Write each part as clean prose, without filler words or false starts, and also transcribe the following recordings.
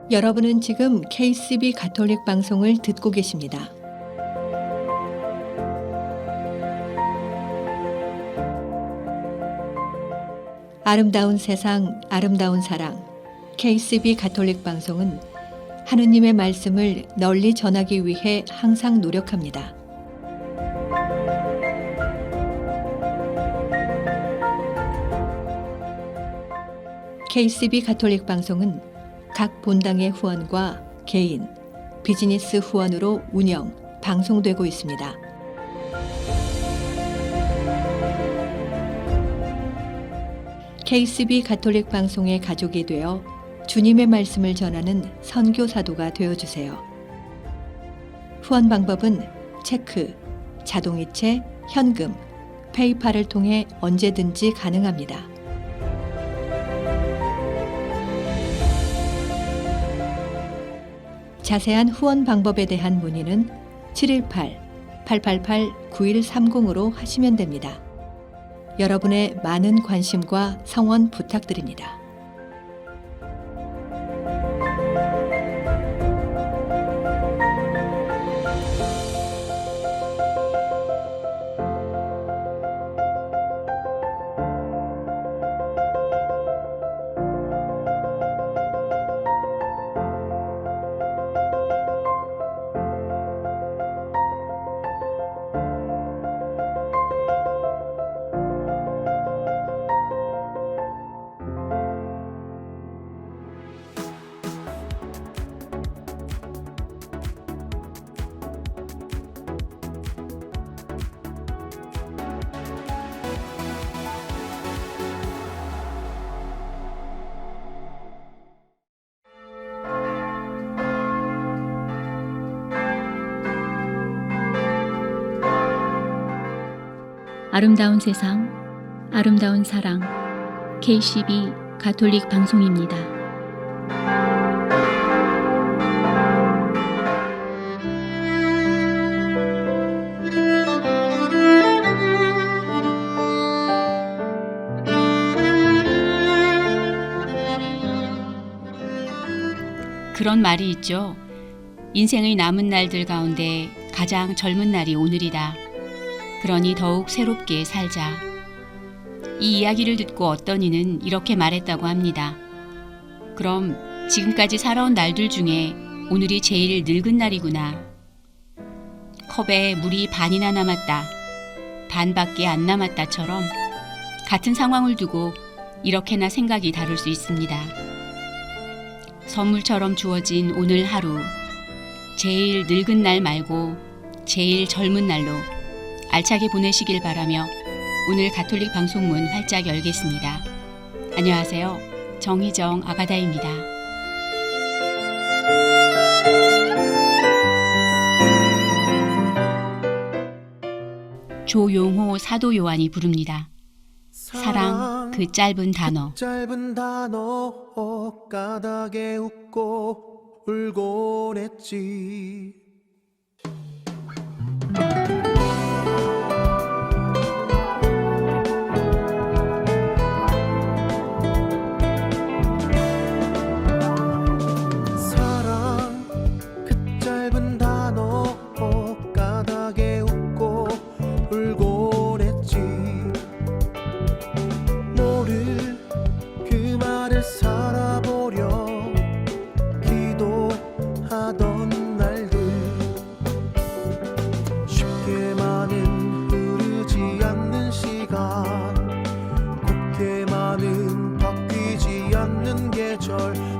여러분은 지금 KCB 가톨릭 방송을 듣고 계십니다. 아름다운 세상, 아름다운 사랑, KCB 가톨릭 방송은 하느님의 말씀을 널리 전하기 위해 항상 노력합니다. KCB 가톨릭 방송은 각 본당의 후원과 개인, 비즈니스 후원으로 운영, 방송되고 있습니다. KCB 가톨릭 방송의 가족이 되어 주님의 말씀을 전하는 선교사도가 되어주세요. 후원 방법은 체크, 자동이체, 현금, 페이팔을 통해 언제든지 가능합니다. 자세한 후원 방법에 대한 문의는 718-888-9130으로 하시면 됩니다. 여러분의 많은 관심과 성원 부탁드립니다. 아름다운 세상, 아름다운 사랑, KCB 가톨릭 방송입니다. 그런 말이 있죠. 인생의 남은 날들 가운데 가장 젊은 날이 오늘이다. 그러니 더욱 새롭게 살자. 이 이야기를 듣고 어떤 이는 이렇게 말했다고 합니다. 그럼 지금까지 살아온 날들 중에 오늘이 제일 늙은 날이구나. 컵에 물이 반이나 남았다. 반밖에 안 남았다처럼 같은 상황을 두고 이렇게나 생각이 다를 수 있습니다. 선물처럼 주어진 오늘 하루, 제일 늙은 날 말고 제일 젊은 날로 알차게 보내시길 바라며 오늘 가톨릭 방송문 활짝 열겠습니다. 안녕하세요. 정희정 아가다입니다. 조용호 사도 요한이 부릅니다. 사랑 그 짧은 단어. 짧은 단어 까닭에 웃고 울곤 했지.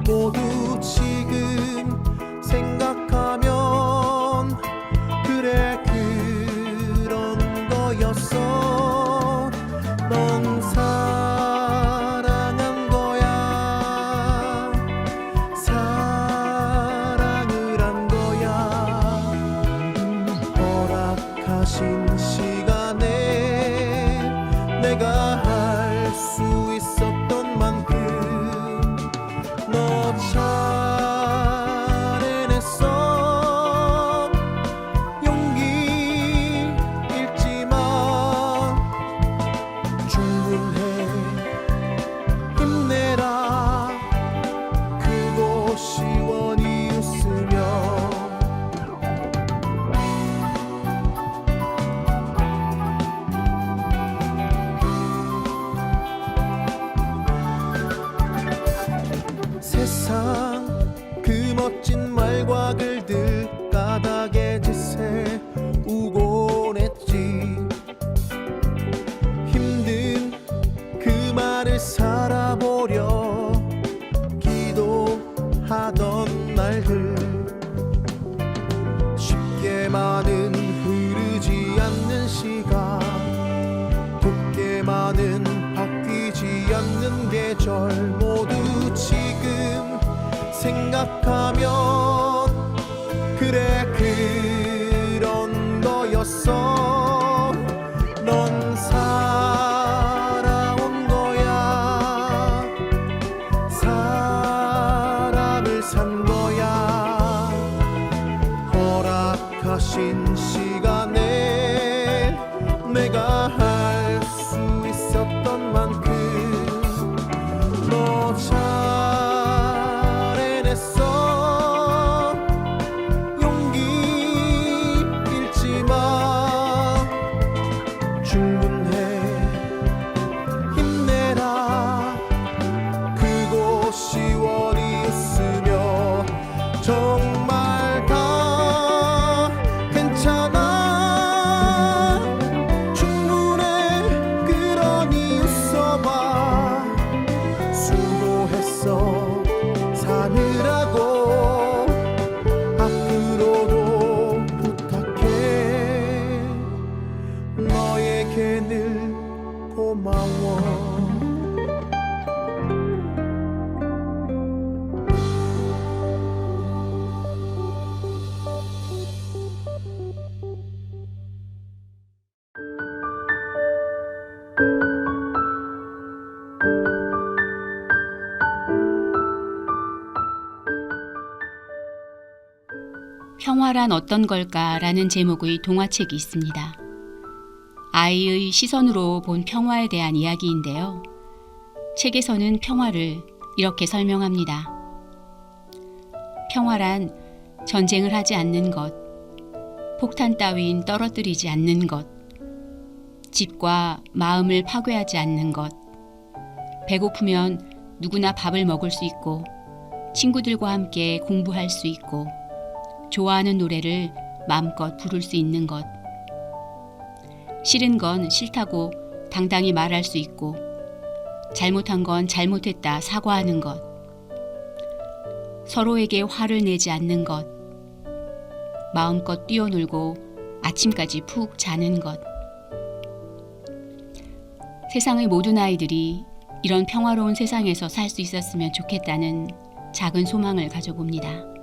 모두 지금 생각하면 그래 그런 거였어. 넌 사랑한 거야. 사랑을 한 거야. 허락하신 시간에 내가 할 수 있었던 만큼 너 잘해냈어. 용기 잃지만 시간 곱게 많은 바뀌지 않는 계절 모두 지금 생각하면 그래 그런 거였어. 넌 살아온 거야. 사람을 산 거야. 허락하신 시간에 내가 할 수 있었던 만큼 너 잘해냈어. 용기 잃지 마. 충분해. 힘내라. 그곳이 원이었으며 정말 다 괜찮아. 충분해. 그러니 웃어봐. 수고했어. 사느라고 앞으로도 부탁해. 너에게 늘 고마워. 평화란 어떤 걸까라는 제목의 동화책이 있습니다. 아이의 시선으로 본 평화에 대한 이야기인데요. 책에서는 평화를 이렇게 설명합니다. 평화란 전쟁을 하지 않는 것, 폭탄 따윈 떨어뜨리지 않는 것, 집과 마음을 파괴하지 않는 것, 배고프면 누구나 밥을 먹을 수 있고, 친구들과 함께 공부할 수 있고, 좋아하는 노래를 마음껏 부를 수 있는 것, 싫은 건 싫다고 당당히 말할 수 있고, 잘못한 건 잘못했다 사과하는 것, 서로에게 화를 내지 않는 것, 마음껏 뛰어놀고 아침까지 푹 자는 것. 세상의 모든 아이들이 이런 평화로운 세상에서 살 수 있었으면 좋겠다는 작은 소망을 가져봅니다.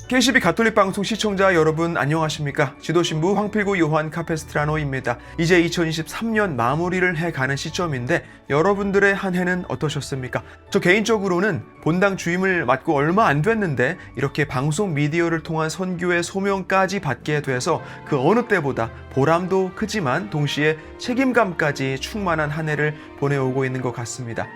KCB 가톨릭 방송 시청자 여러분 안녕하십니까? 지도신부 황필구 요한 카페스트라노입니다. 이제 2023년 마무리를 해가는 시점인데 여러분들의 한 해는 어떠셨습니까? 저 개인적으로는 본당 주임을 맡고 얼마 안 됐는데 이렇게 방송 미디어를 통한 선교의 소명까지 받게 돼서 그 어느 때보다 보람도 크지만 동시에 책임감까지 충만한 한 해를 보내오고 있는 것 같습니다.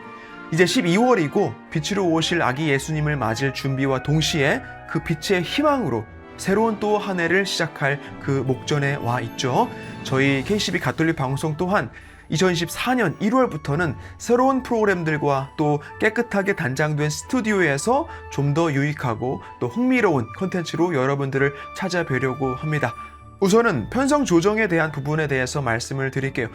이제 12월이고 빛으로 오실 아기 예수님을 맞을 준비와 동시에 그 빛의 희망으로 새로운 또 한 해를 시작할 그 목전에 와 있죠. 저희 KCB 가톨릭 방송 또한 2024년 1월부터는 새로운 프로그램들과 또 깨끗하게 단장된 스튜디오에서 좀 더 유익하고 또 흥미로운 콘텐츠로 여러분들을 찾아뵈려고 합니다. 우선은 편성 조정에 대한 부분에 대해서 말씀을 드릴게요.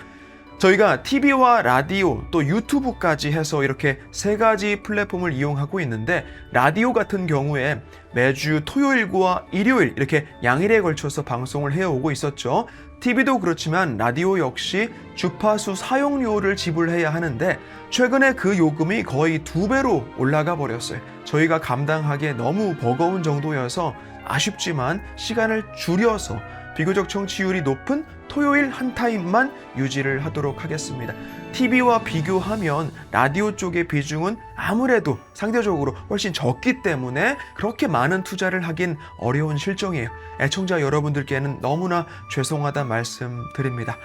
저희가 TV와 라디오 또 유튜브까지 해서 이렇게 세 가지 플랫폼을 이용하고 있는데, 라디오 같은 경우에 매주 토요일과 일요일 이렇게 양일에 걸쳐서 방송을 해오고 있었죠. TV도 그렇지만 라디오 역시 주파수 사용료를 지불해야 하는데 최근에 그 요금이 거의 2배로 올라가 버렸어요. 저희가 감당하기에 너무 버거운 정도여서 아쉽지만 시간을 줄여서 비교적 청취율이 높은 토요일 한 타임만 유지를 하도록 하겠습니다. TV와 비교하면 라디오 쪽의 비중은 아무래도 상대적으로 훨씬 적기 때문에 그렇게 많은 투자를 하긴 어려운 실정이에요. 애청자 여러분들께는 너무나 죄송하다 말씀드립니다.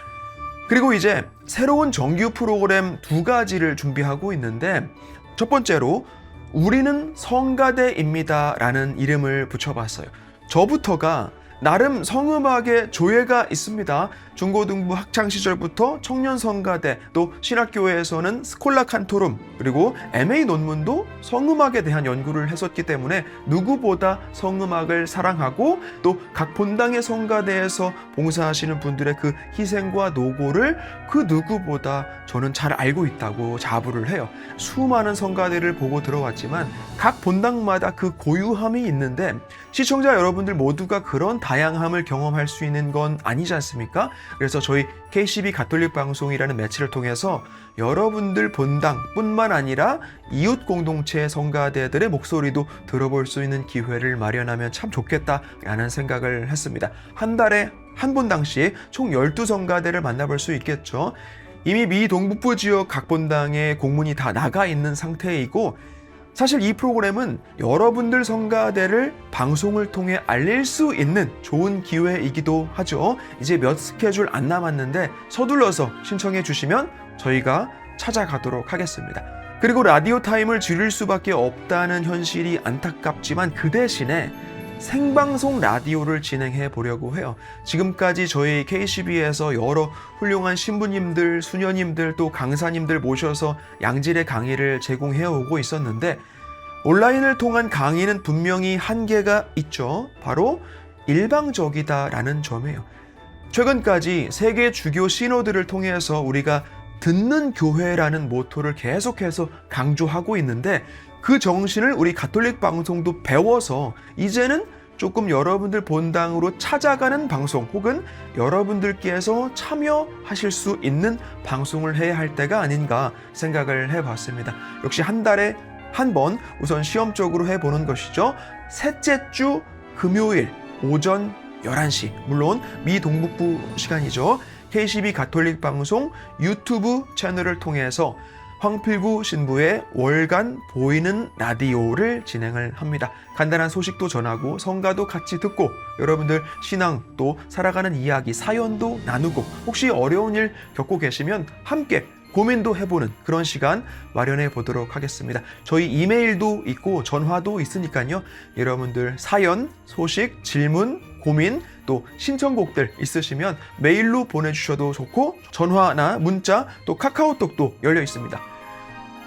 그리고 이제 새로운 정규 프로그램 2가지를 준비하고 있는데, 첫 번째로 우리는 성가대입니다 라는 이름을 붙여봤어요. 저부터가 나름 성음악의 조예가 있습니다. 중고등부 학창 시절부터 청년 성가대, 또 신학교에서는 스콜라 칸토룸, 그리고 MA 논문도 성음악에 대한 연구를 했었기 때문에 누구보다 성음악을 사랑하고 또 각 본당의 성가대에서 봉사하시는 분들의 그 희생과 노고를 그 누구보다 저는 잘 알고 있다고 자부를 해요. 수많은 성가대를 보고 들어왔지만 각 본당마다 그 고유함이 있는데 시청자 여러분들 모두가 그런 다양함을 경험할 수 있는 건 아니지 않습니까? 그래서 저희 KCB 가톨릭 방송이라는 매체를 통해서 여러분들 본당뿐만 아니라 이웃 공동체 성가대들의 목소리도 들어볼 수 있는 기회를 마련하면 참 좋겠다라는 생각을 했습니다. 한 달에 한 본당씩 총 12성가대를 만나볼 수 있겠죠. 이미 미 동북부 지역 각 본당에 공문이 다 나가 있는 상태이고, 사실 이 프로그램은 여러분들 성가대를 방송을 통해 알릴 수 있는 좋은 기회이기도 하죠. 이제 몇 스케줄 안 남았는데 서둘러서 신청해 주시면 저희가 찾아가도록 하겠습니다. 그리고 라디오 타임을 줄일 수밖에 없다는 현실이 안타깝지만 그 대신에 생방송 라디오를 진행해 보려고 해요. 지금까지 저희 KCB에서 여러 훌륭한 신부님들, 수녀님들, 또 강사님들 모셔서 양질의 강의를 제공해 오고 있었는데 온라인을 통한 강의는 분명히 한계가 있죠. 바로 일방적이다라는 점이에요. 최근까지 세계 주교 시노드를 통해서 우리가 듣는 교회라는 모토를 계속해서 강조하고 있는데 그 정신을 우리 가톨릭 방송도 배워서 이제는 조금 여러분들 본당으로 찾아가는 방송 혹은 여러분들께서 참여하실 수 있는 방송을 해야 할 때가 아닌가 생각을 해봤습니다. 역시 한 달에 한 번 우선 시험적으로 해보는 것이죠. 셋째 주 금요일 오전 11시, 물론 미 동북부 시간이죠. KCB 가톨릭 방송 유튜브 채널을 통해서 황필구 신부의 월간 보이는 라디오를 진행을 합니다. 간단한 소식도 전하고 성가도 같이 듣고 여러분들 신앙 또 살아가는 이야기 사연도 나누고 혹시 어려운 일 겪고 계시면 함께 고민도 해보는 그런 시간 마련해 보도록 하겠습니다. 저희 이메일도 있고 전화도 있으니까요. 여러분들 사연, 소식, 질문, 고민 또 신청곡들 있으시면 메일로 보내주셔도 좋고 전화나 문자 또 카카오톡도 열려 있습니다.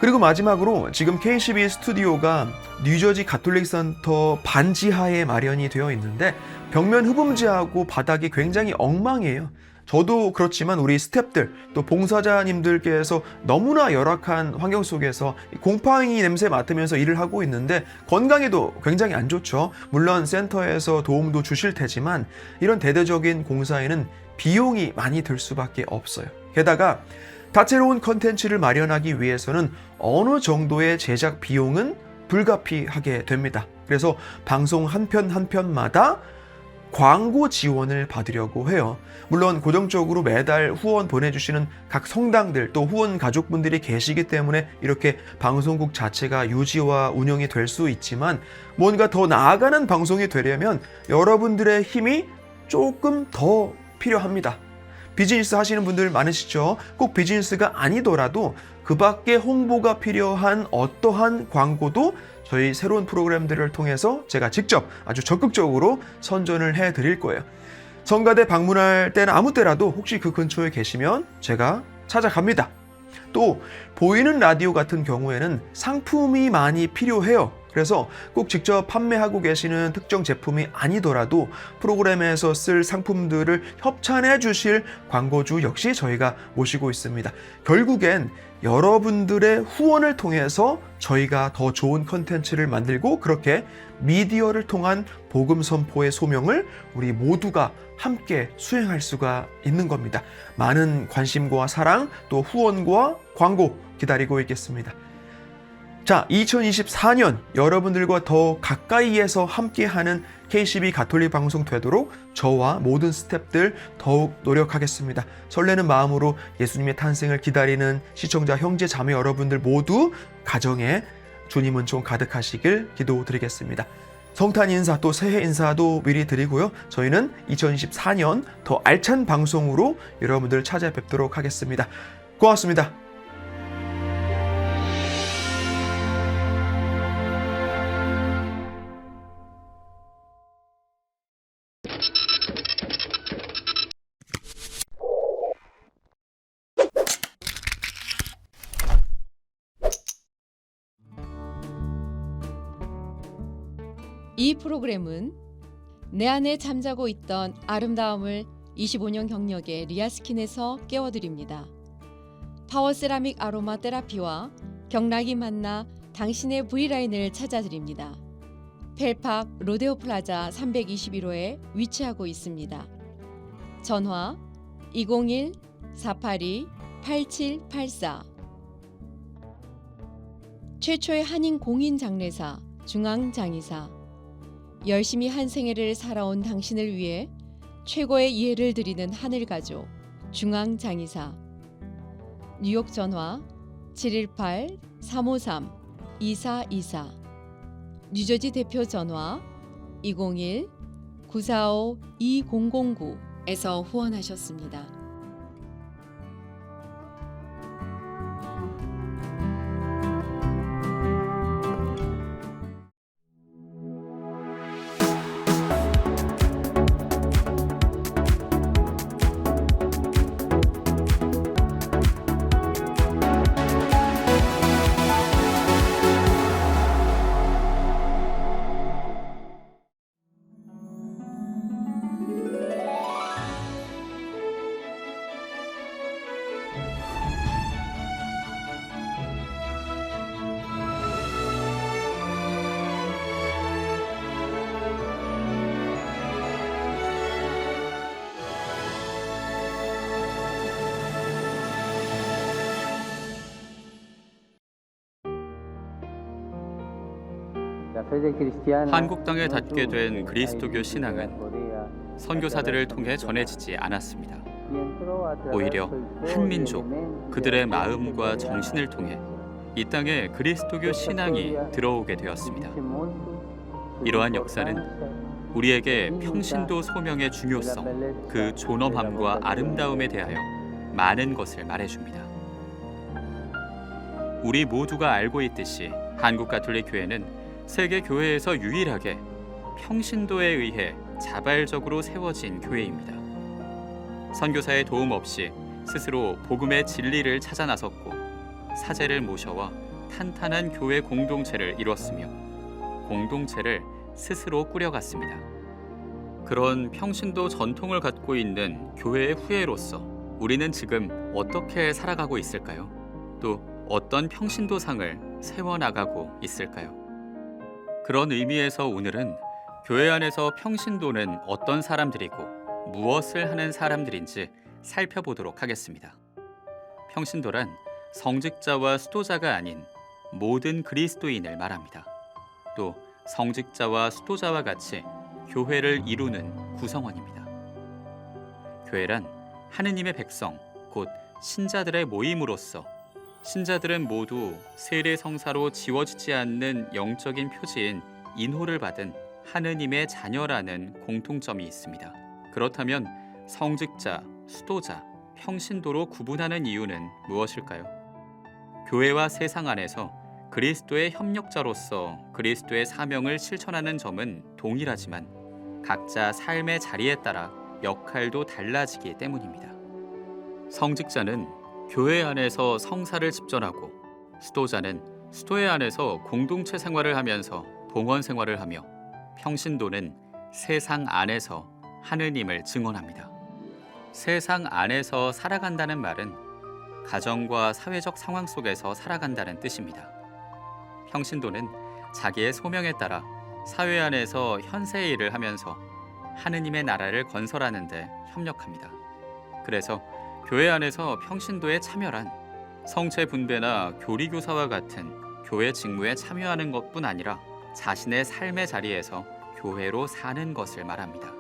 그리고 마지막으로 지금 KCB 스튜디오가 뉴저지 가톨릭 센터 반지하에 마련이 되어 있는데 벽면 흡음재하고 바닥이 굉장히 엉망이에요. 저도 그렇지만 우리 스태프들 또 봉사자님들께서 너무나 열악한 환경 속에서 곰팡이 냄새 맡으면서 일을 하고 있는데 건강에도 굉장히 안 좋죠. 물론 센터에서 도움도 주실 테지만 이런 대대적인 공사에는 비용이 많이 들 수밖에 없어요. 게다가 다채로운 컨텐츠를 마련하기 위해서는 어느 정도의 제작 비용은 불가피하게 됩니다. 그래서 방송 한 편 한 편마다 광고 지원을 받으려고 해요. 물론 고정적으로 매달 후원 보내주시는 각 성당들 또 후원 가족분들이 계시기 때문에 이렇게 방송국 자체가 유지와 운영이 될 수 있지만 뭔가 더 나아가는 방송이 되려면 여러분들의 힘이 조금 더 필요합니다. 비즈니스 하시는 분들 많으시죠? 꼭 비즈니스가 아니더라도 그 밖에 홍보가 필요한 어떠한 광고도 저희 새로운 프로그램들을 통해서 제가 직접 아주 적극적으로 선전을 해드릴 거예요. 성가대 방문할 때는 아무 때라도 혹시 그 근처에 계시면 제가 찾아갑니다. 또 보이는 라디오 같은 경우에는 상품이 많이 필요해요. 그래서 꼭 직접 판매하고 계시는 특정 제품이 아니더라도 프로그램에서 쓸 상품들을 협찬해 주실 광고주 역시 저희가 모시고 있습니다. 결국엔 여러분들의 후원을 통해서 저희가 더 좋은 컨텐츠를 만들고 그렇게 미디어를 통한 복음 선포의 소명을 우리 모두가 함께 수행할 수가 있는 겁니다. 많은 관심과 사랑 또 후원과 광고 기다리고 있겠습니다. 자, 2024년 여러분들과 더 가까이에서 함께하는 KCB 가톨릭 방송 되도록 저와 모든 스태프들 더욱 노력하겠습니다. 설레는 마음으로 예수님의 탄생을 기다리는 시청자 형제 자매 여러분들 모두 가정에 주님 은총 가득하시길 기도드리겠습니다. 성탄 인사 또 새해 인사도 미리 드리고요. 저희는 2024년 더 알찬 방송으로 여러분들 찾아뵙도록 하겠습니다. 고맙습니다. you 이 프로그램은 내 안에 잠자고 있던 아름다움을 25년 경력의 리아스킨에서 깨워드립니다. 파워세라믹 아로마 테라피와 경락이 만나 당신의 V라인을 찾아드립니다. 펠팍 로데오 플라자 321호에 위치하고 있습니다. 전화 201-482-8784. 최초의 한인 공인 장례사 중앙장의사. 열심히 한 생애를 살아온 당신을 위해 최고의 이해를 드리는 하늘가족 중앙장의사. 뉴욕 전화 718-353-2424. 뉴저지 대표 전화 201-945-2009에서 후원하셨습니다. 한국 땅에 닿게 된 그리스도교 신앙은 선교사들을 통해 전해지지 않았습니다. 오히려 한 민족, 그들의 마음과 정신을 통해 이 땅에 그리스도교 신앙이 들어오게 되었습니다. 이러한 역사는 우리에게 평신도 소명의 중요성, 그 존엄함과 아름다움에 대하여 많은 것을 말해줍니다. 우리 모두가 알고 있듯이 한국 가톨릭 교회는 세계 교회에서 유일하게 평신도에 의해 자발적으로 세워진 교회입니다. 선교사의 도움 없이 스스로 복음의 진리를 찾아 나섰고 사제를 모셔와 탄탄한 교회 공동체를 이뤘으며 공동체를 스스로 꾸려갔습니다. 그런 평신도 전통을 갖고 있는 교회의 후예로서 우리는 지금 어떻게 살아가고 있을까요? 또 어떤 평신도상을 세워나가고 있을까요? 그런 의미에서 오늘은 교회 안에서 평신도는 어떤 사람들이고 무엇을 하는 사람들인지 살펴보도록 하겠습니다. 평신도란 성직자와 수도자가 아닌 모든 그리스도인을 말합니다. 또 성직자와 수도자와 같이 교회를 이루는 구성원입니다. 교회란 하느님의 백성, 곧 신자들의 모임으로서 신자들은 모두 세례성사로 지워지지 않는 영적인 표지인 인호를 받은 하느님의 자녀라는 공통점이 있습니다. 그렇다면 성직자, 수도자, 평신도로 구분하는 이유는 무엇일까요? 교회와 세상 안에서 그리스도의 협력자로서 그리스도의 사명을 실천하는 점은 동일하지만 각자 삶의 자리에 따라 역할도 달라지기 때문입니다. 성직자는 교회 안에서 성사를 집전하고 수도자는 수도회 안에서 공동체 생활을 하면서 봉헌 생활을 하며 평신도는 세상 안에서 하느님을 증언합니다. 세상 안에서 살아간다는 말은 가정과 사회적 상황 속에서 살아간다는 뜻입니다. 평신도는 자기의 소명에 따라 사회 안에서 현세의 일을 하면서 하느님의 나라를 건설하는 데 협력합니다. 그래서 교회 안에서 평신도에 참여란 성체 분배나 교리교사와 같은 교회 직무에 참여하는 것뿐 아니라 자신의 삶의 자리에서 교회로 사는 것을 말합니다.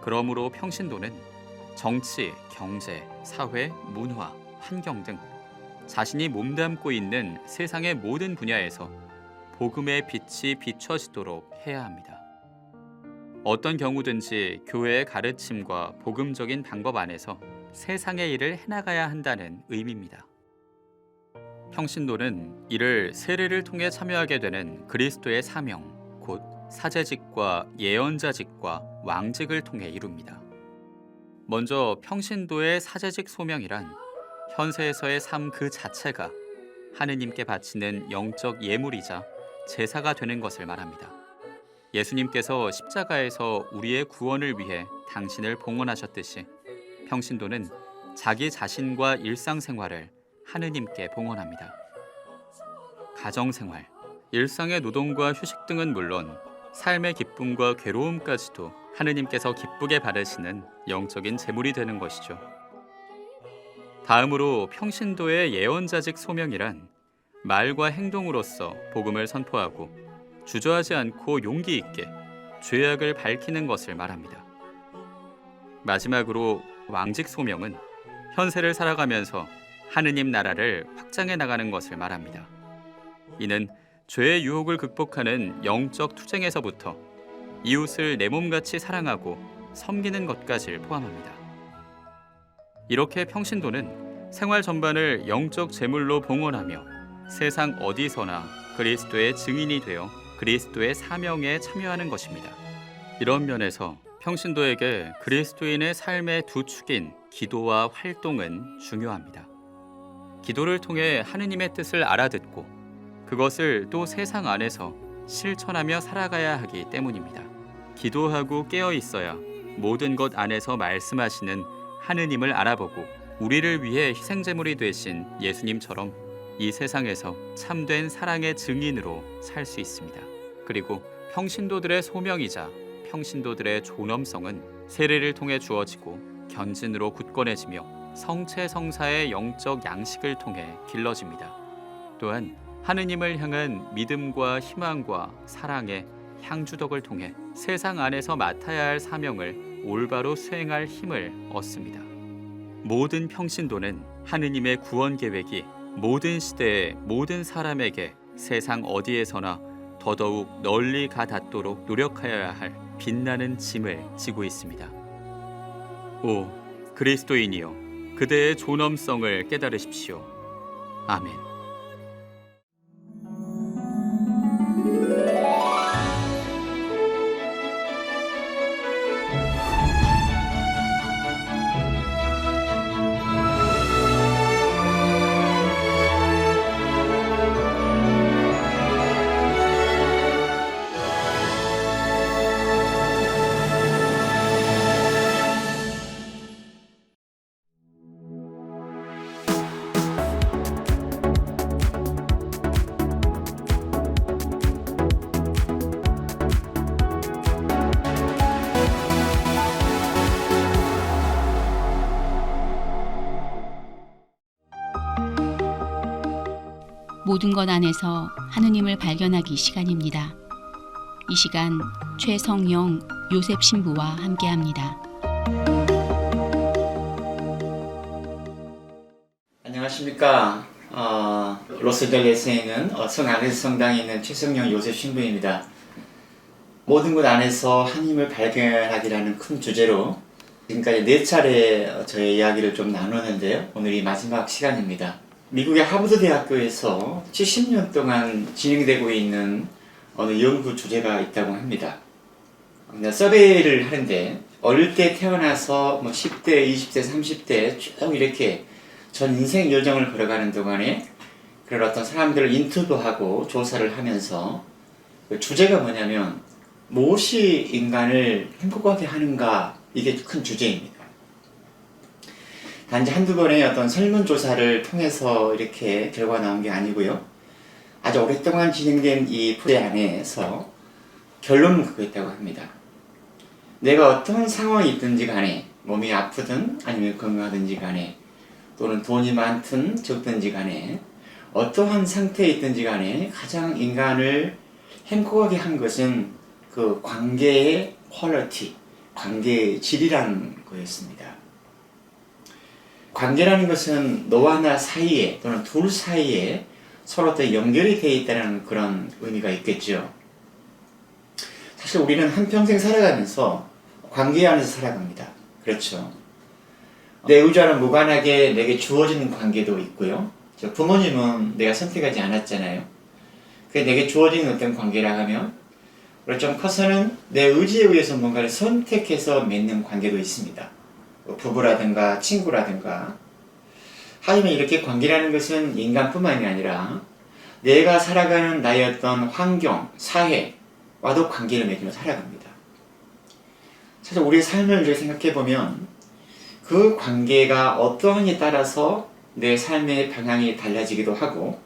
그러므로 평신도는 정치, 경제, 사회, 문화, 환경 등 자신이 몸담고 있는 세상의 모든 분야에서 복음의 빛이 비춰지도록 해야 합니다. 어떤 경우든지 교회의 가르침과 복음적인 방법 안에서 세상의 일을 해나가야 한다는 의미입니다. 평신도는 이를 세례를 통해 참여하게 되는 그리스도의 사명, 곧 사제직과 예언자직과 왕직을 통해 이룹니다. 먼저 평신도의 사제직 소명이란 현세에서의 삶 그 자체가 하느님께 바치는 영적 예물이자 제사가 되는 것을 말합니다. 예수님께서 십자가에서 우리의 구원을 위해 당신을 봉헌하셨듯이 평신도는 자기 자신과 일상생활을 하느님께 봉헌합니다. 가정생활, 일상의 노동과 휴식 등은 물론 삶의 기쁨과 괴로움까지도 하느님께서 기쁘게 받으시는 영적인 제물이 되는 것이죠. 다음으로 평신도의 예언자직 소명이란 말과 행동으로서 복음을 선포하고 주저하지 않고 용기 있게 죄악을 밝히는 것을 말합니다. 마지막으로 왕직 소명은 현세를 살아가면서 하느님 나라를 확장해 나가는 것을 말합니다. 이는 죄의 유혹을 극복하는 영적 투쟁에서부터 이웃을 내 몸같이 사랑하고 섬기는 것까지를 포함합니다. 이렇게 평신도는 생활 전반을 영적 제물로 봉헌하며 세상 어디서나 그리스도의 증인이 되어 그리스도의 사명에 참여하는 것입니다. 이런 면에서 평신도에게 그리스도인의 삶의 두 축인 기도와 활동은 중요합니다. 기도를 통해 하느님의 뜻을 알아듣고 그것을 또 세상 안에서 실천하며 살아가야 하기 때문입니다. 기도하고 깨어 있어야 모든 것 안에서 말씀하시는 하느님을 알아보고 우리를 위해 희생제물이 되신 예수님처럼 이 세상에서 참된 사랑의 증인으로 살 수 있습니다. 그리고 평신도들의 소명이자 평신도들의 존엄성은 세례를 통해 주어지고 견진으로 굳건해지며 성체성사의 영적 양식을 통해 길러집니다. 또한 하느님을 향한 믿음과 희망과 사랑의 향주덕을 통해 세상 안에서 맡아야 할 사명을 올바로 수행할 힘을 얻습니다. 모든 평신도는 하느님의 구원 계획이 모든 시대의 모든 사람에게 세상 어디에서나 더더욱 널리 가닿도록 노력하여야 할 빛나는 짐을 지고 있습니다. 오 그리스도인이여, 그대의 존엄성을 깨달으십시오. 아멘. 모든 것 안에서 하느님을 발견하기 시간입니다. 이 시간 최성영 요셉 신부와 함께합니다. 안녕하십니까. 로스델레스에 있는 성아그네스 성당에 있는 최성영 요셉 신부입니다. 모든 것 안에서 하나님을 발견하기라는 큰 주제로 지금까지 4차례 저의 이야기를 좀 나누는데요. 오늘이 마지막 시간입니다. 미국의 하버드 대학교에서 70년 동안 진행되고 있는 어느 연구 주제가 있다고 합니다. 서베이를 하는데 어릴 때 태어나서 10대, 20대, 30대 쭉 이렇게 전 인생 여정을 걸어가는 동안에 그런 어떤 사람들을 인터뷰하고 조사를 하면서 그 주제가 뭐냐면 무엇이 인간을 행복하게 하는가, 이게 큰 주제입니다. 단지 한두 번의 어떤 설문조사를 통해서 이렇게 결과가 나온 게 아니고요. 아주 오랫동안 진행된 이 프로젝트 안에서 결론은 그거였다고 합니다. 내가 어떤 상황이 있든지 간에, 몸이 아프든 아니면 건강하든지 간에, 또는 돈이 많든 적든지 간에, 어떠한 상태에 있든지 간에 가장 인간을 행복하게 한 것은 그 관계의 퀄리티, 관계의 질이라는 거였습니다. 관계라는 것은 너와 나 사이에 또는 둘 사이에 서로 또 연결이 되어 있다는 그런 의미가 있겠죠. 사실 우리는 한평생 살아가면서 관계 안에서 살아갑니다. 그렇죠. 내 의지와는 무관하게 내게 주어지는 관계도 있고요. 부모님은 내가 선택하지 않았잖아요. 그게 내게 주어지는 어떤 관계라 하면 우리가 좀 커서는 내 의지에 의해서 뭔가를 선택해서 맺는 관계도 있습니다. 부부라든가 친구라든가. 하지만 이렇게 관계라는 것은 인간뿐만이 아니라 내가 살아가는 나의 어떤 환경, 사회, 와도 관계를 맺으며 살아갑니다. 사실 우리의 삶을 이렇게 생각해 보면 그 관계가 어떠하냐에 따라서 내 삶의 방향이 달라지기도 하고,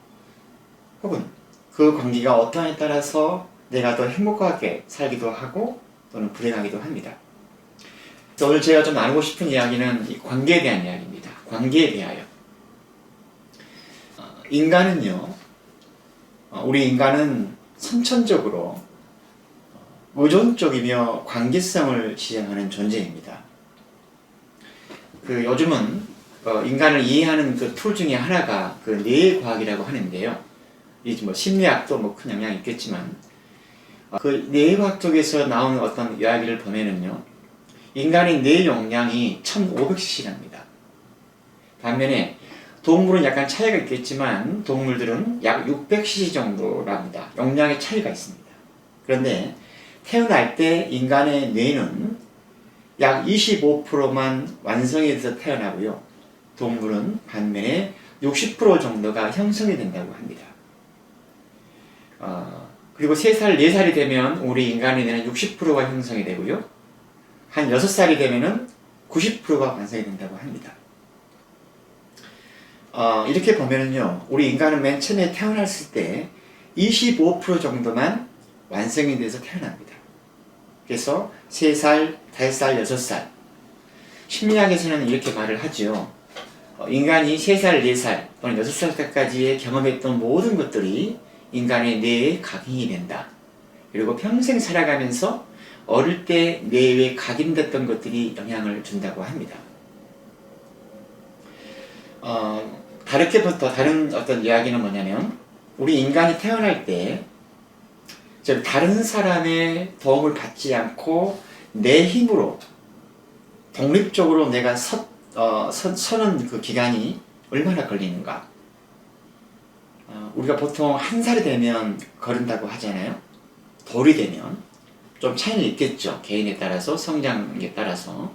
혹은 그 관계가 어떠하냐에 따라서 내가 더 행복하게 살기도 하고 또는 불행하기도 합니다. 그래서 오늘 제가 좀 나누고 싶은 이야기는 이 관계에 대한 이야기입니다. 관계에 대하여. 인간은요, 우리 인간은 선천적으로 의존적이며 관계성을 지향하는 존재입니다. 요즘은 인간을 이해하는 그 툴 중에 하나가 그 뇌과학이라고 하는데요. 이 뭐 심리학도 뭐 큰 영향이 있겠지만, 그 뇌과학 쪽에서 나오는 어떤 이야기를 보면은요, 인간의 뇌 용량이 1500cc랍니다. 반면에 동물은 약간 차이가 있겠지만 동물들은 약 600cc 정도랍니다. 용량의 차이가 있습니다. 그런데 태어날 때 인간의 뇌는 약 25%만 완성이 돼서 태어나고요. 동물은 반면에 60% 정도가 형성이 된다고 합니다. 그리고 3살, 4살이 되면 우리 인간의 뇌는 60%가 형성이 되고요. 한 6살이 되면은 90%가 완성이 된다고 합니다. 이렇게 보면은요, 우리 인간은 맨 처음에 태어났을 때 25% 정도만 완성이 돼서 태어납니다. 그래서 3살, 5살, 6살. 심리학에서는 이렇게 말을 하죠. 인간이 3살, 4살 또는 6살 때까지 경험했던 모든 것들이 인간의 뇌에 각인이 된다. 그리고 평생 살아가면서 어릴 때 뇌에 각인됐던 것들이 영향을 준다고 합니다. 다른 어떤 이야기는 뭐냐면, 우리 인간이 태어날 때 즉 다른 사람의 도움을 받지 않고 내 힘으로 독립적으로 내가 서는 그 기간이 얼마나 걸리는가. 우리가 보통 1살이 되면 걸은다고 하잖아요. 돌이 되면 좀 차이는 있겠죠. 개인에 따라서, 성장에 따라서.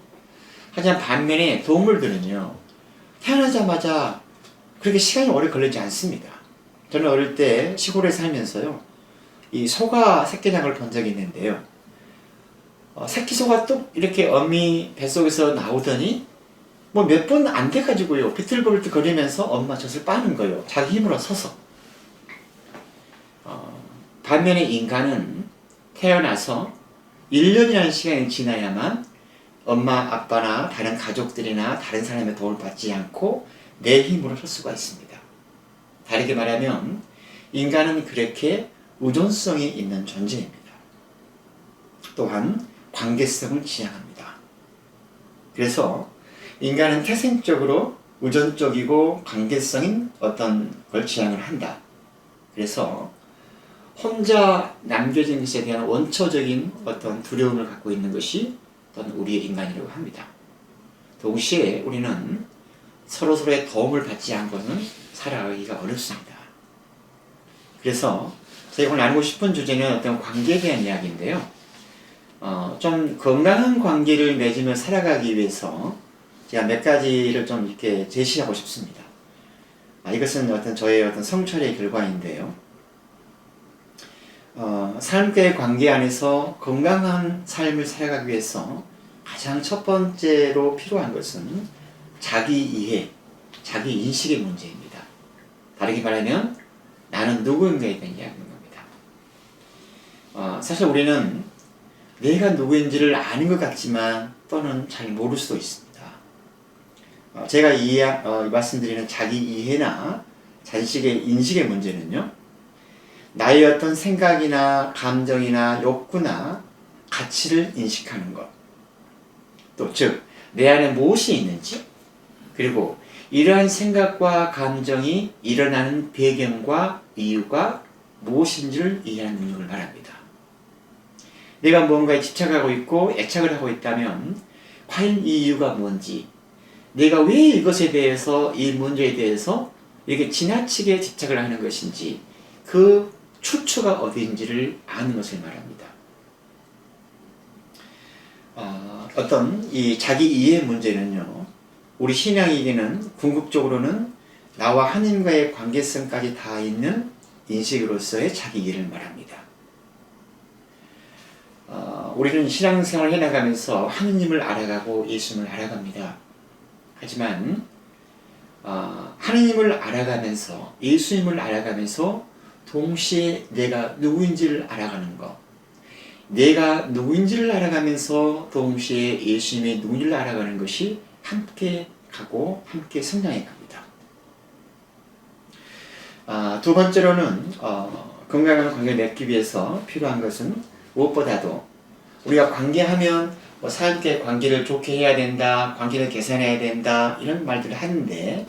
하지만 반면에 동물들은요, 태어나자마자 그렇게 시간이 오래 걸리지 않습니다. 저는 어릴 때 시골에 살면서요, 이 소가 새끼장을 본 적이 있는데요. 새끼 소가 뚝 이렇게 어미 뱃속에서 나오더니 뭐 몇 분 안 돼가지고요, 비틀거리면서 거리면서 엄마 젖을 빠는 거예요. 자기 힘으로 서서. 반면에 인간은 태어나서 1년이라는 시간이 지나야만 엄마, 아빠나 다른 가족들이나 다른 사람의 도움을 받지 않고 내 힘으로 설 수가 있습니다. 다르게 말하면 인간은 그렇게 의존성이 있는 존재입니다. 또한 관계성을 지향합니다. 그래서 인간은 태생적으로 의존적이고 관계성인 어떤 걸 지향을 한다. 그래서 혼자 남겨진 것에 대한 원초적인 어떤 두려움을 갖고 있는 것이 어떤 우리의 인간이라고 합니다. 동시에 우리는 서로서로의 도움을 받지 않고는 살아가기가 어렵습니다. 그래서 제가 오늘 나누고 싶은 주제는 어떤 관계에 대한 이야기인데요. 좀 건강한 관계를 맺으며 살아가기 위해서 제가 몇 가지를 좀 이렇게 제시하고 싶습니다. 이것은 어떤 저의 어떤 성찰의 결과인데요. 삶과의 관계 안에서 건강한 삶을 살아가기 위해서 가장 첫 번째로 필요한 것은 자기 이해, 자기 인식의 문제입니다. 다르게 말하면 나는 누구인가에 대한 이야기인 겁니다. 사실 우리는 내가 누구인지를 아는 것 같지만 또는 잘 모를 수도 있습니다. 제가 말씀드리는 자기 이해나 자식의 인식의 문제는요, 나의 어떤 생각이나 감정이나 욕구나 가치를 인식하는 것, 또 즉 내 안에 무엇이 있는지, 그리고 이러한 생각과 감정이 일어나는 배경과 이유가 무엇인지를 이해하는 능력을 말합니다. 내가 뭔가에 집착하고 있고 애착을 하고 있다면 과연 이 이유가 뭔지, 내가 왜 이것에 대해서, 이 문제에 대해서 이렇게 지나치게 집착을 하는 것인지, 그 출처가 어디인지를 아는 것을 말합니다. 어떤 이 자기 이해 문제는요, 우리 신앙에게는 궁극적으로는 나와 하나님과의 관계성까지 다 있는 인식으로서의 자기 이해를 말합니다. 우리는 신앙생활을 해나가면서 하느님을 알아가고 예수님을 알아갑니다. 하지만 하느님을 알아가면서 예수님을 알아가면서 동시에 내가 누구인지를 알아가는 것, 내가 누구인지를 알아가면서 동시에 예수님의 누구인지를 알아가는 것이 함께 가고 함께 성장해 갑니다. 두 번째로는 건강한 관계를 맺기 위해서 필요한 것은 무엇보다도 우리가 관계하면 사람과의 관계를 좋게 해야 된다, 관계를 개선해야 된다 이런 말들을 하는데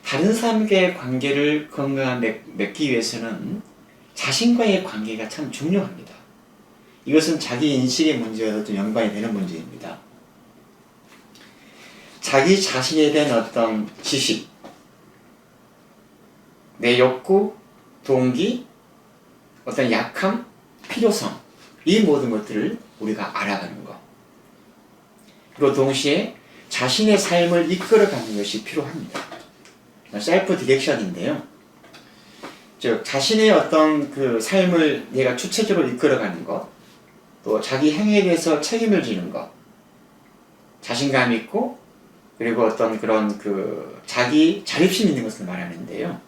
다른 사람과의 관계를 건강하게 맺기 위해서는 자신과의 관계가 참 중요합니다. 이것은 자기 인식의 문제와도 좀 연관이 되는 문제입니다. 자기 자신에 대한 어떤 지식, 내 욕구, 동기, 어떤 약함, 필요성 이 모든 것들을 우리가 알아가는 것. 그리고 동시에 자신의 삶을 이끌어가는 것이 필요합니다. 셀프 디렉션인데요. 즉 자신의 어떤 그 삶을 내가 주체적으로 이끌어가는 것, 또 자기 행위에 대해서 책임을 지는 것, 자신감 있고 그리고 어떤 그런 그 자기 자립심 있는 것을 말하는데요.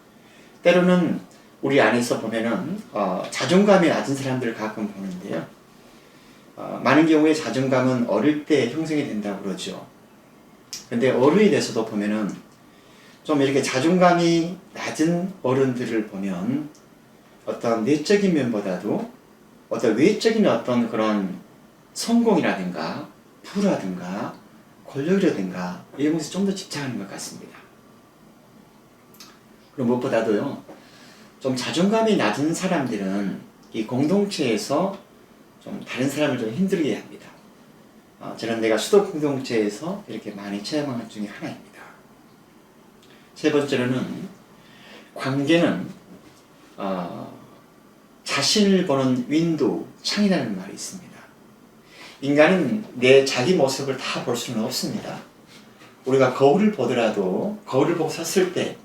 때로는 우리 안에서 보면은 자존감이 낮은 사람들을 가끔 보는데요. 많은 경우에 자존감은 어릴 때 형성이 된다고 그러죠. 근데 어른이 돼서도 보면은 좀 이렇게 자존감이 낮은 어른들을 보면 어떤 내적인 면보다도 어떤 외적인 어떤 그런 성공이라든가 부라든가 권력이라든가 이런 것에 좀 더 집착하는 것 같습니다. 그리고 무엇보다도요, 좀 자존감이 낮은 사람들은 이 공동체에서 좀 다른 사람을 좀 힘들게 합니다. 저는 내가 수도 공동체에서 이렇게 많이 체험한 것 중에 하나입니다. 세 번째로는 관계는 자신을 보는 윈도우, 창이라는 말이 있습니다. 인간은 내 자기 모습을 다 볼 수는 없습니다. 우리가 거울을 보더라도 거울을 보고 섰을 때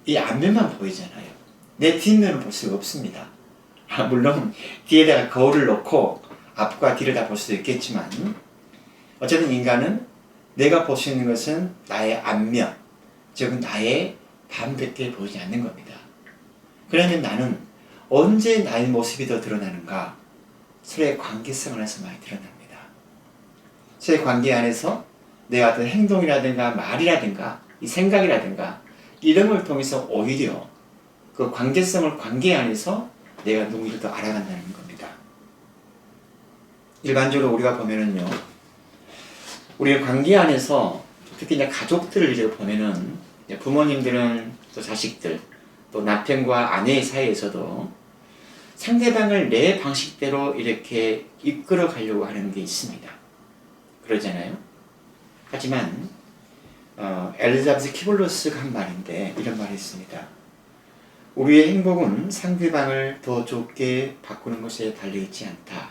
이 앞면만 보이잖아요. 내 뒷면을 볼 수가 없습니다. 물론 뒤에다가 거울을 놓고 앞과 뒤를 다 볼 수도 있겠지만 어쨌든 인간은 내가 볼 수 있는 것은 나의 앞면, 즉 나의 반밖에 보이지 않는 겁니다. 그러면 나는 언제 나의 모습이 더 드러나는가? 서로의 관계성 안에서 많이 드러납니다. 서로의 관계 안에서 내 어떤 행동이라든가 말이라든가 이 생각이라든가 이런 걸 통해서 오히려 그 관계성을 관계 안에서 내가 누구를 더 알아간다는 겁니다. 일반적으로 우리가 보면은요, 우리의 관계 안에서 특히 이제 가족들을 이제 보면은 이제 부모님들은 또 자식들 또 남편과 아내 사이에서도 상대방을 내 방식대로 이렇게 이끌어 가려고 하는 게 있습니다. 그러잖아요. 하지만 엘리자베스 키블러스가 한 말인데 이런 말이 있습니다. 우리의 행복은 상대방을 더 좋게 바꾸는 것에 달려있지 않다.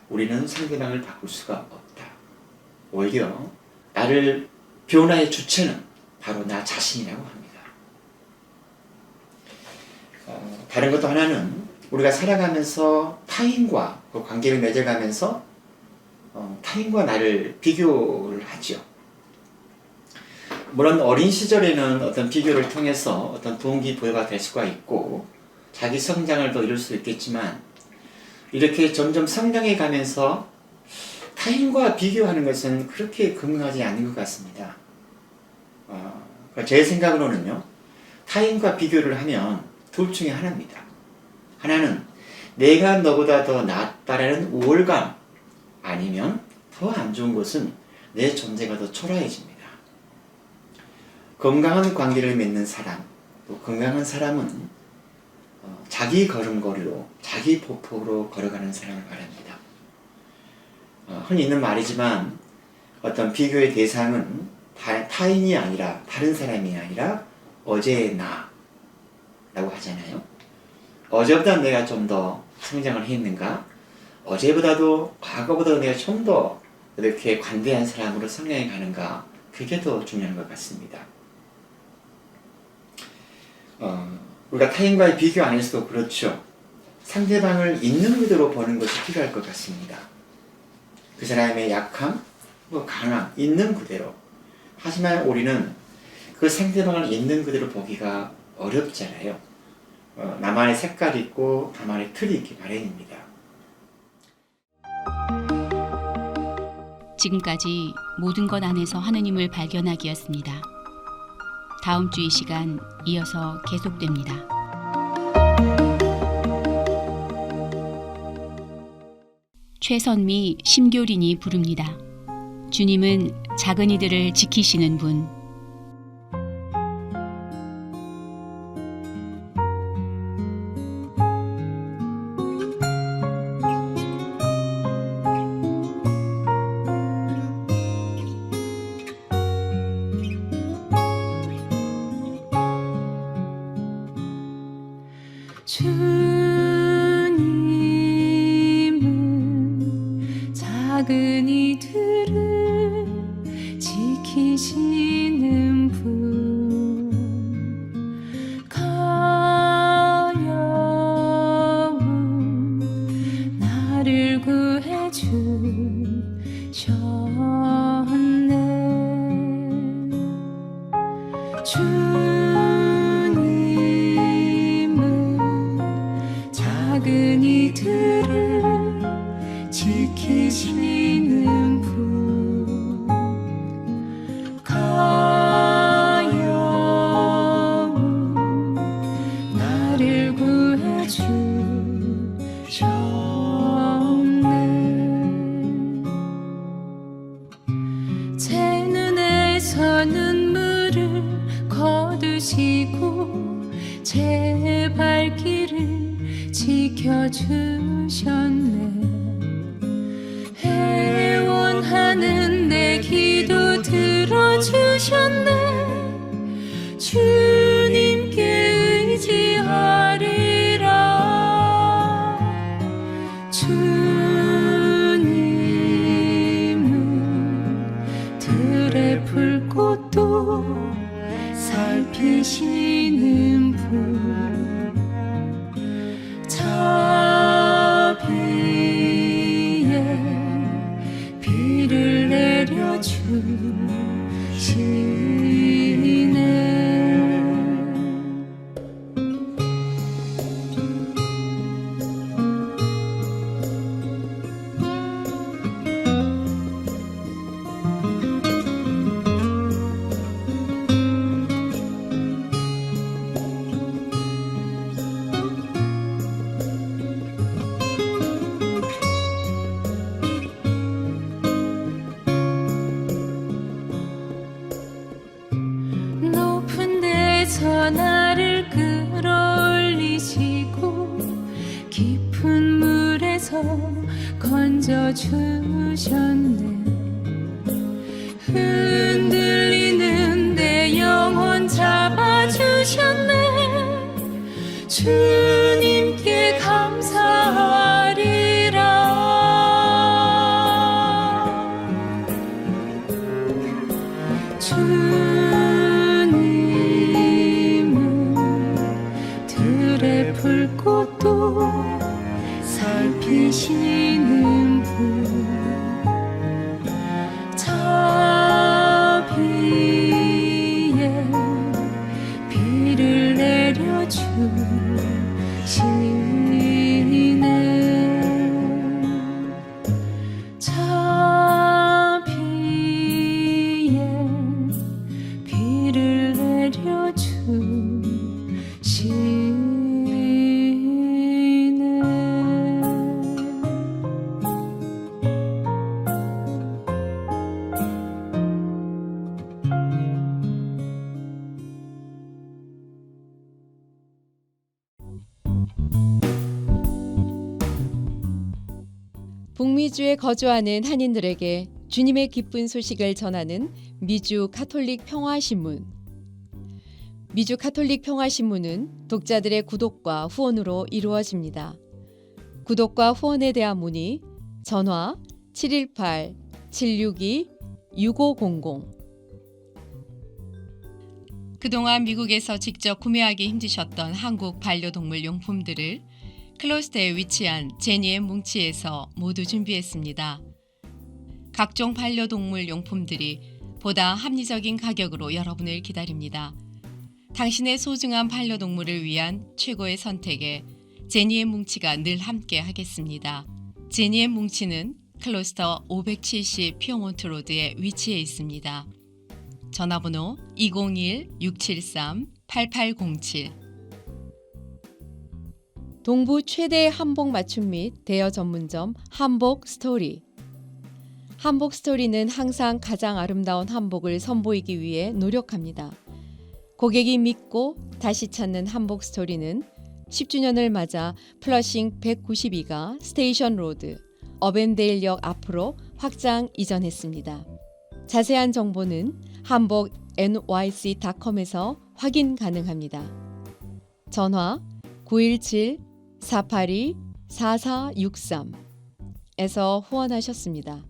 우리는 상대방을 바꿀 수가 없다. 오히려 나를 변화의 주체는 바로 나 자신이라고 합니다. 다른 것도 하나는 우리가 살아가면서 타인과 그 관계를 맺어가면서 타인과 나를 비교를 하죠. 물론 어린 시절에는 어떤 비교를 통해서 어떤 동기부여가 될 수가 있고 자기 성장을 더 이룰 수 있겠지만 이렇게 점점 성장해 가면서 타인과 비교하는 것은 그렇게 건강하지 않는 것 같습니다. 제 생각으로는요, 타인과 비교를 하면 둘 중에 하나입니다. 하나는 내가 너보다 더 낫다라는 우월감, 아니면 더 안 좋은 것은 내 존재가 더 초라해집니다. 건강한 관계를 맺는 사람, 또 건강한 사람은 자기 걸음걸이로, 자기 보폭으로 걸어가는 사람을 말합니다. 흔히 있는 말이지만 어떤 비교의 대상은 타인이 아니라, 다른 사람이 아니라 어제의 나라고 하잖아요. 어제보다 내가 좀 더 성장을 했는가? 어제보다도 과거보다 내가 좀 더 이렇게 관대한 사람으로 성장해 가는가? 그게 더 중요한 것 같습니다. 우리가 타인과의 비교 안에서도 그렇죠. 상대방을 있는 그대로 보는 것이 필요할 것 같습니다. 그 사람의 약함, 강함 있는 그대로. 하지만 우리는 그 상대방을 있는 그대로 보기가 어렵잖아요. 나만의 색깔이 있고 나만의 틀이 있기 마련입니다. 지금까지 모든 것 안에서 하느님을 발견하기였습니다. 다음 주 이 시간 이어서 계속됩니다. 최선미 심교린이 부릅니다. 주님은 작은 이들을 지키시는 분. 주님은 작은 이들을 지키시는 분, 가여운 나를 구해 주셨네. 주님은 작은 이들을 지키시는 분, 가여운 나를 구해 주셨네. 제 눈에서 눈물을 거두시고 제 발길을 지켜주셨네. 애원하는 내 기도 들어주셨네. 주님께 의지하리라. 주님은 들의 불꽃도 살피시는 분, 자비에 비를 내려주시네. 높은 데서 나를 끌어올리시고 깊은 물에서 건져주셨네. 흔들리는 내 영혼 잡아주셨네. 주님께 감사하리라. 주님은 들의 불꽃도 살피시는 분, 자비에 비를 내려주시네. 자비에 비를 북미주에 거주하는 한인들에게 주님의 기쁜 소식을 전하는 미주 가톨릭 평화신문. 미주 가톨릭 평화신문은 독자들의 구독과 후원으로 이루어집니다. 구독과 후원에 대한 문의 전화 718-762-6500. 그동안 미국에서 직접 구매하기 힘드셨던 한국 반려동물 용품들을 클로스터에 위치한 제니의 뭉치에서 모두 준비했습니다. 각종 반려동물 용품들이 보다 합리적인 가격으로 여러분을 기다립니다. 당신의 소중한 반려동물을 위한 최고의 선택에 제니의 뭉치가 늘 함께 하겠습니다. 제니의 뭉치는 클로스터 570 피어몬트 로드에 위치해 있습니다. 전화번호 201-673-8807. 동부 최대 한복 맞춤 및 대여 전문점 한복 스토리. 한복 스토리는 항상 가장 아름다운 한복을 선보이기 위해 노력합니다. 고객이 믿고 다시 찾는 한복 스토리는 10주년을 맞아 플러싱 192가 스테이션 로드, 어벤데일역 앞으로 확장 이전했습니다. 자세한 정보는 한복 nyc.com에서 확인 가능합니다. 전화 917-482-4463에서 후원하셨습니다.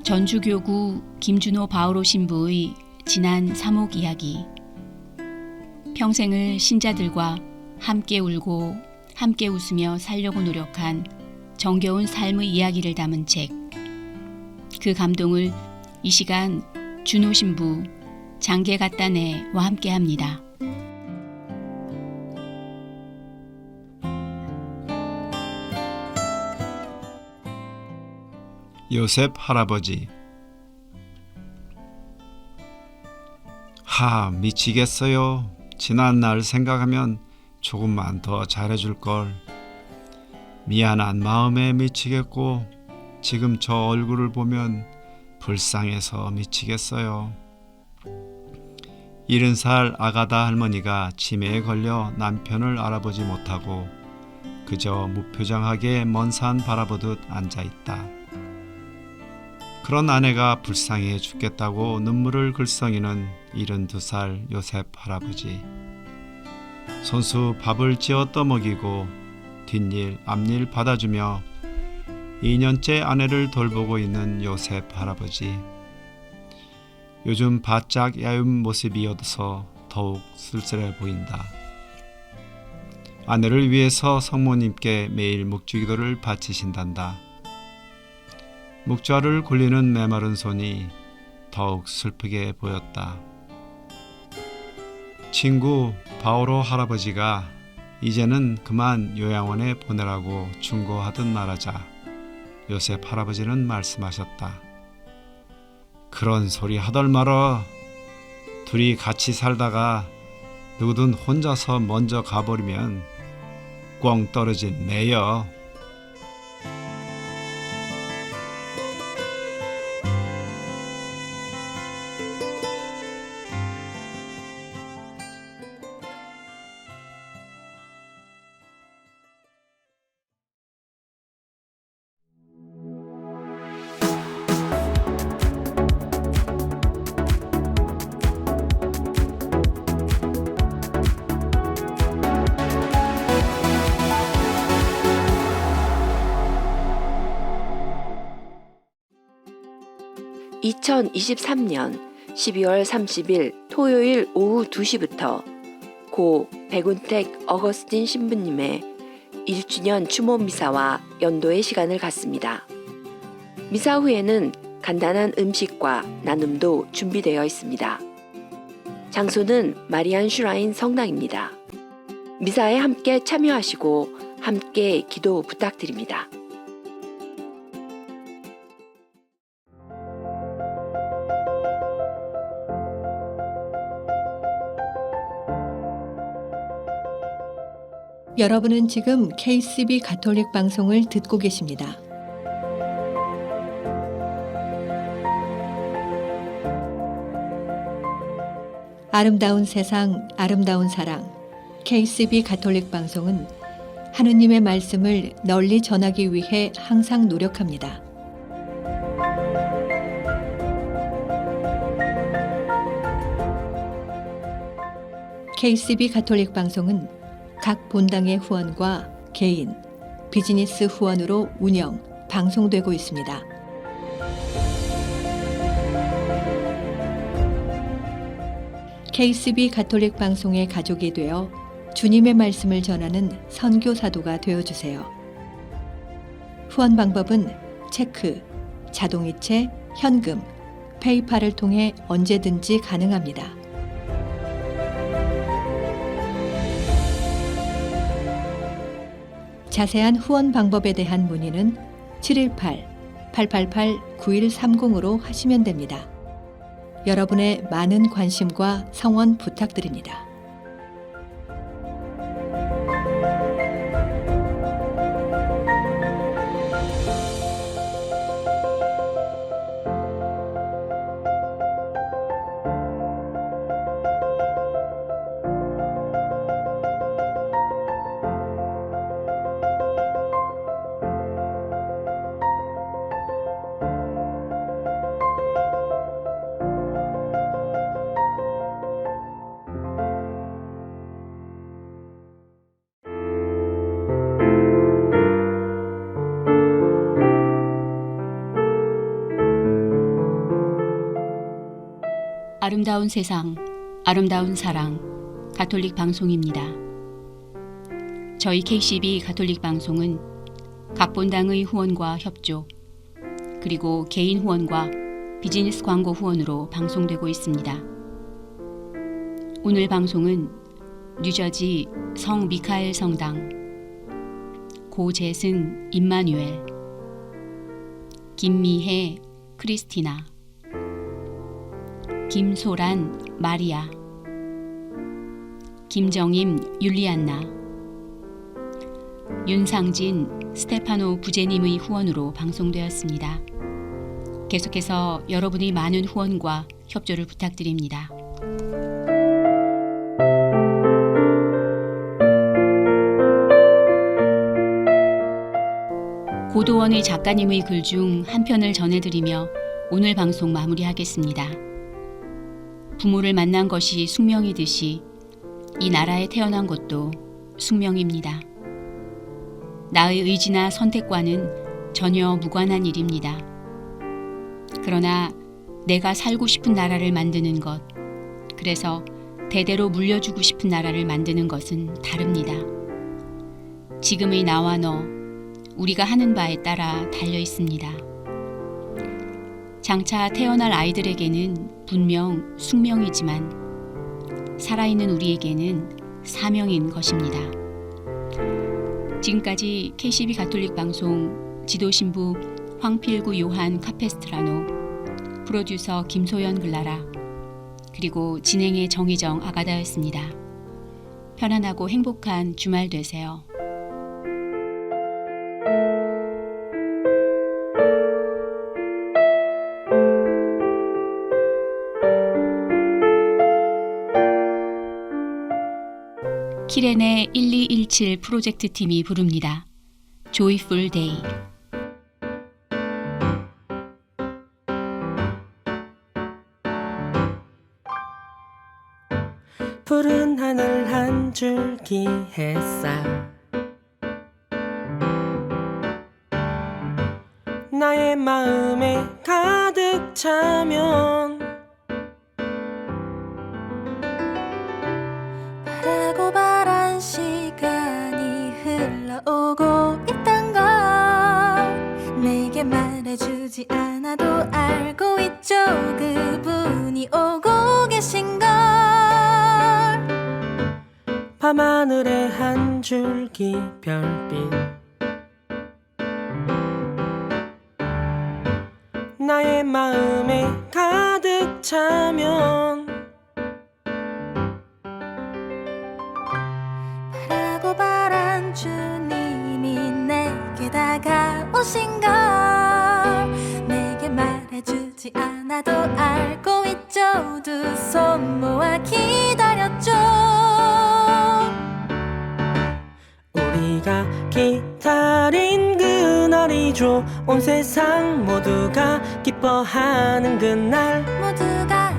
전주교구 김준호 바오로 신부의 지난 사목 이야기. 평생을 신자들과 함께 울고 함께 웃으며 살려고 노력한 정겨운 삶의 이야기를 담은 책. 그 감동을 이 시간 준호 신부, 장계 갖다네와 함께합니다. 요셉 할아버지. 미치겠어요. 지난 날 생각하면 조금만 더 잘해줄걸. 미안한 마음에 미치겠고 지금 저 얼굴을 보면 불쌍해서 미치겠어요. 70살 아가다 할머니가 치매에 걸려 남편을 알아보지 못하고 그저 무표정하게 먼 산 바라보듯 앉아있다. 그런 아내가 불쌍해 죽겠다고 눈물을 글썽이는 72살 요셉 할아버지. 손수 밥을 지어 떠먹이고 뒷일 앞일 받아주며 2년째 아내를 돌보고 있는 요셉 할아버지. 요즘 바짝 야윈 모습이어서 더욱 쓸쓸해 보인다. 아내를 위해서 성모님께 매일 묵주기도를 바치신단다. 묵좌를 굴리는 메마른 손이 더욱 슬프게 보였다. 친구 바오로 할아버지가 이제는 그만 요양원에 보내라고 충고하듯 말하자 요셉 할아버지는 말씀하셨다. 그런 소리 하덜 말어. 둘이 같이 살다가 누구든 혼자서 먼저 가버리면 꽝 떨어진 매여. (2023년 12월 30일) 토요일 오후 2시부터 고 백운택 어거스틴 신부님의 1주년 추모 미사와 연도의 시간을 갖습니다. 미사 후에는 간단한 음식과 나눔도 준비되어 있습니다. 장소는 마리안 슈라인 성당입니다. 미사에 함께 참여하시고 함께 기도 부탁드립니다. 여러분은 지금 KCB 가톨릭 방송을 듣고 계십니다. 아름다운 세상, 아름다운 사랑. KCB 가톨릭 방송은 하느님의 말씀을 널리 전하기 위해 항상 노력합니다. KCB 가톨릭 방송은 각 본당의 후원과 개인, 비즈니스 후원으로 운영, 방송되고 있습니다. KCB 가톨릭 방송의 가족이 되어 주님의 말씀을 전하는 선교사도가 되어주세요. 후원 방법은 체크, 자동이체, 현금, 페이팔을 통해 언제든지 가능합니다. 자세한 후원 방법에 대한 문의는 718-888-9130으로 하시면 됩니다. 여러분의 많은 관심과 성원 부탁드립니다. 아름다운 세상, 아름다운 사랑, 가톨릭 방송입니다. 저희 KCB 가톨릭 방송은 각 본당의 후원과 협조, 그리고 개인 후원과 비즈니스 광고 후원으로 방송되고 있습니다. 오늘 방송은 뉴저지 성 미카엘 성당, 고재승 임마누엘, 김미혜 크리스티나, 김소란 마리아, 김정임 율리안나, 윤상진 스테파노 부제님의 후원으로 방송되었습니다. 계속해서 여러분의 많은 후원과 협조를 부탁드립니다. 고도원의 작가님의 글 중 한 편을 전해드리며 오늘 방송 마무리하겠습니다. 부모를 만난 것이 숙명이듯이 이 나라에 태어난 것도 숙명입니다. 나의 의지나 선택과는 전혀 무관한 일입니다. 그러나 내가 살고 싶은 나라를 만드는 것, 그래서 대대로 물려주고 싶은 나라를 만드는 것은 다릅니다. 지금의 나와 너, 우리가 하는 바에 따라 달려 있습니다. 장차 태어날 아이들에게는 분명 숙명이지만 살아있는 우리에게는 사명인 것입니다. 지금까지 KCB 가톨릭 방송 지도신부 황필구 요한 카페스트라노, 프로듀서 김소연 글라라, 그리고 진행의 정희정 아가다였습니다. 편안하고 행복한 주말 되세요. 키렌의 1217 프로젝트 팀이 부릅니다. Joyful Day. 푸른 하늘 한 줄기 햇살, 나의 마음에 가득 차면 바라고 바란 시간이 흘러오고 있단 걸 내게 말해주지 않아도 알고 있죠. 그분이 오고 계신 걸. 밤하늘의 한 줄기 별빛, 나의 마음에 가득 차면 바라고 바란 주님이 내게 다가오신 걸 내게 말해주지 않아도 알고 있죠. 두 손 모아 기다렸죠. 우리가 기다린 그날이죠. 온 세상 모두가 기뻐하는 그날, 모두가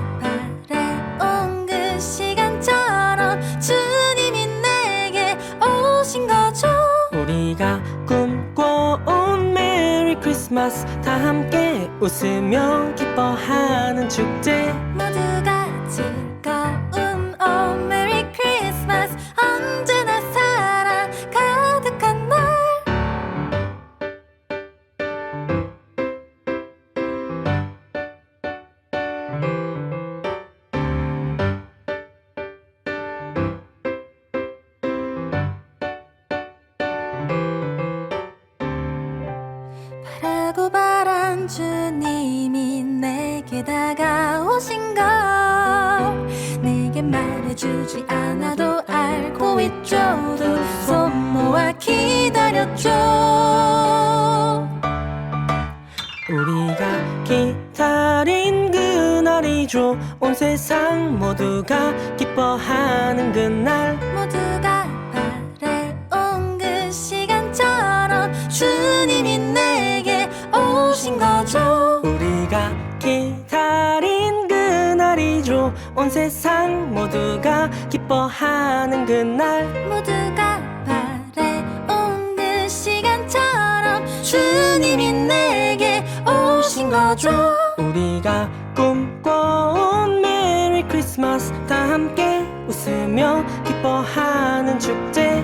바래온 그 시간처럼 주님이 내게 오신 거죠. 우리가 꿈꿔온 메리 크리스마스, 다 함께 웃으며 기뻐하는 축제, 모두가 즐거운 오신 걸 내게 말해주지 않아도 알고 있죠. 두 손 모아 기다렸죠. 우리가 기다린 그날이죠. 온 세상 모두가 기뻐하는 그날. 모두가 바래온 그 시간처럼 주님이 내게 오신 거죠. 우리가 기다린 그날이죠. 온 세상 모두가 기뻐하는 그날. 모두가 바래온 그 시간처럼 주님이 내게 오신 거죠. 우리가 꿈꿔온 메리 크리스마스 다 함께 웃으며 기뻐하는 축제.